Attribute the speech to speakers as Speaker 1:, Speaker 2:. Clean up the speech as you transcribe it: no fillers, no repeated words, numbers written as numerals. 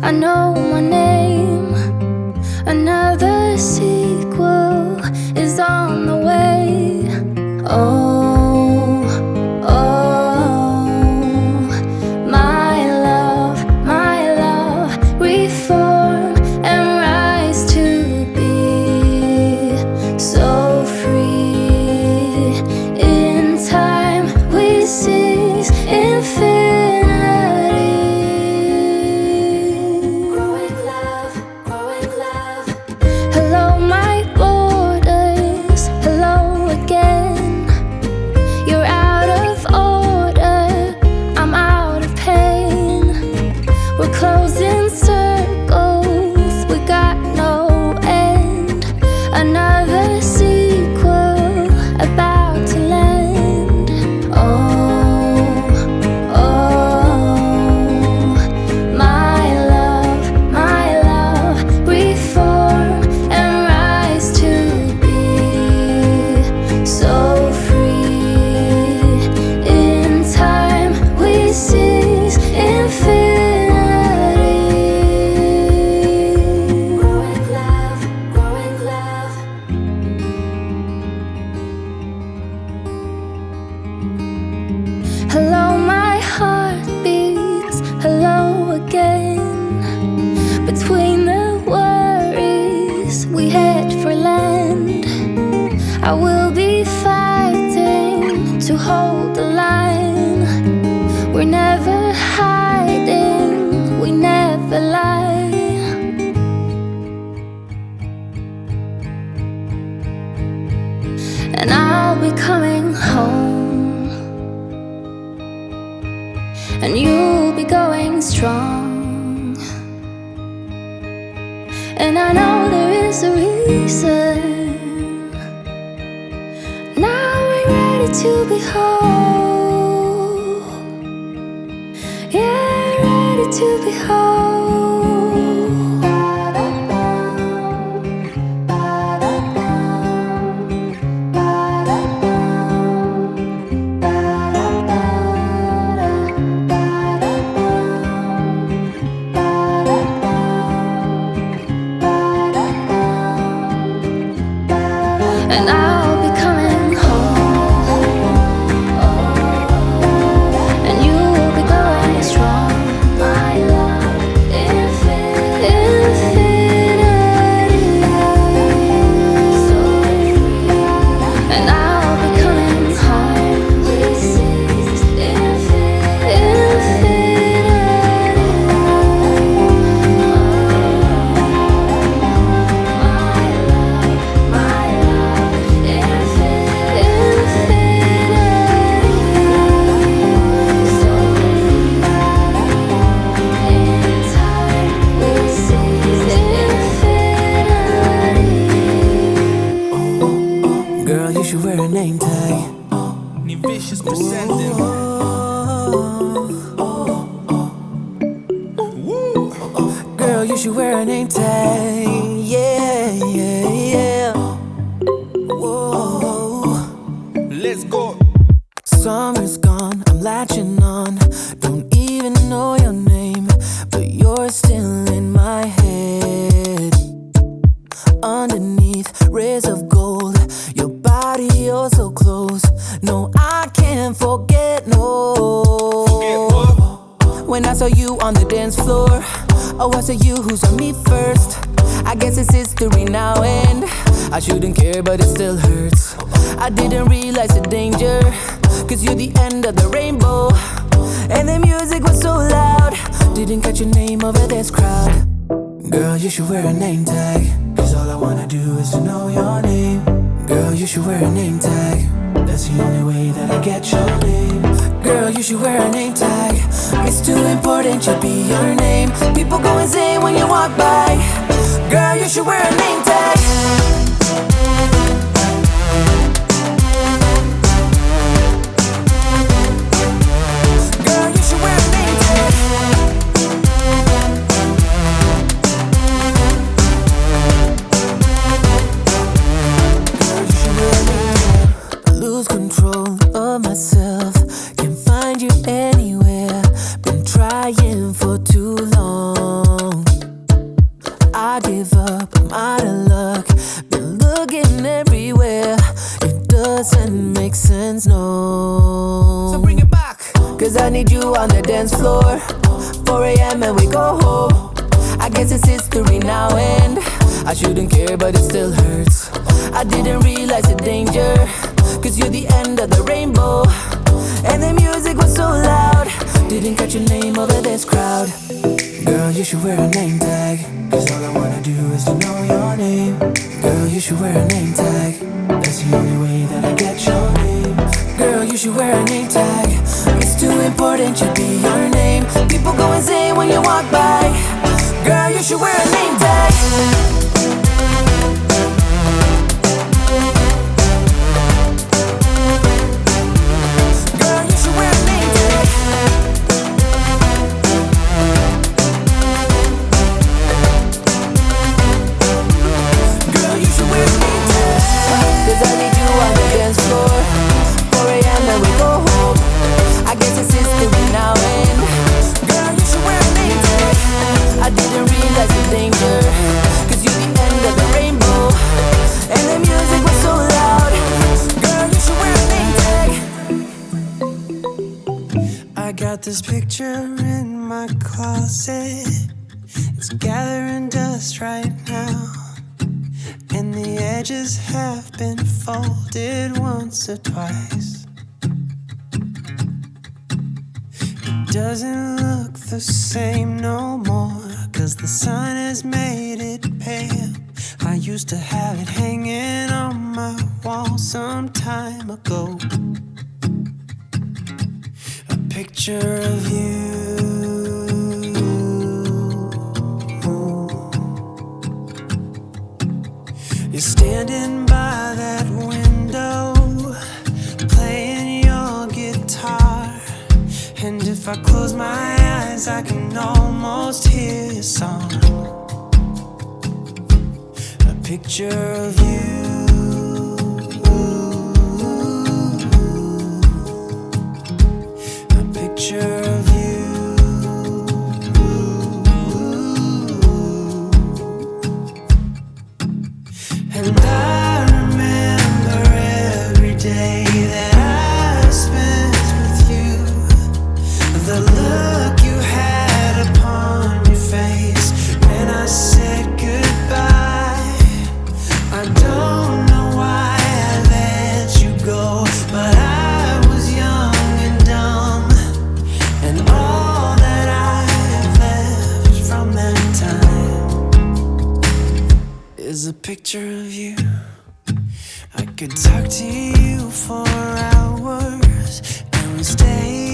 Speaker 1: I know my name. Another sequel is on the way. Oh, oh, my love, reform and rise to be so free. In time we seize infinity. Growing love, growing love. Hello my borders, hello again. You're out of order, I'm out of pain. We're closing circles, we got no end. Another sequel about to land. Oh, oh, my love, reform and rise to be so free. In time we seize infinity. Growing love, growing love. Hello my heart beats, hello again. Between the worries we head for land. I will be fighting to hold the line. We're never hiding, we never lie. And I'll be coming home, and you'll be going strong. And I know there is a reason. Now we're ready to be whole. Yeah, ready to be whole. And I'll be coming home, and you will be going strong. My love, infinity, so free. And I'll be coming home. This is infinity. My love, infinity, so free. In time we seize infinity.
Speaker 2: Girl, you should wear a name tag.
Speaker 3: Vicious presenting.
Speaker 2: Girl, you should wear a name tag. Yeah, yeah, yeah. Whoa.
Speaker 3: Let's go.
Speaker 2: Summer's gone, I'm latching on. Don't even know your name, but you're still in my head. Underneath rays of gold, your body oh so close. No, I can't forget, no.
Speaker 3: Forget what?
Speaker 2: When I saw you on the dance floor, oh, I saw you who saw me first. I guess it's history now, and I shouldn't care, but it still hurts. I didn't realize the danger, cause you're the end of the rainbow. And the music was so loud, didn't catch your name over this crowd. Girl, you should wear a name tag, cause all I wanna do is to know your name. Girl, you should wear a name tag, that's the only way that I get your name. Girl, you should wear a name tag, it's too important, should be your name. People go insane when you walk by. Girl, you should wear a name tag. Girl, you should wear a name tag. Girl, you should wear a name tag. Lose control of myself, can't find you anywhere. Been trying for too long. I give up, I'm out of luck. Been looking everywhere, it doesn't make sense, no. So bring it back, cause I need you on the dance floor. 4 a.m. and we go home. I guess it's history now and I shouldn't care but it still hurts. I didn't realize the danger, cause you're the end of the rainbow. And the music was so loud, didn't catch your name over this crowd. Girl, you should wear a name tag, cause all I wanna do is to know your name. Girl, you should wear a name tag, that's the only way that I get your name. Girl, you should wear a name tag, it's too important to be your name. People go insane when you walk by. Girl, you should wear a name tag. Girl, you should wear a name tag. Girl, you should wear a name tag. Cause I need you on the dance floor. 4 a.m. and we go home. I guess it's history now and girl, you should wear a name tag. I didn't realize the danger, cause you're the end of the rainbow. And the music was so loud. Girl, you should wear a name tag.
Speaker 4: I got this picture in my closet. It's gathering dust right now, and the edges have been folded once or twice. It doesn't look the same no more, cause the sun has made it pale. I used to have it hanging on my wall some time ago. A picture of you. You're standing by that window, playing your guitar. And if I close my eyes, I can almost hear your song. A picture of you. A picture of you. And I remember every day that I spent with you. The look you had upon your face when I said goodbye. I don't know why I let you go, but I was young and dumb. And all that I have left from that time is a picture of you. I could talk to you for hours and we stay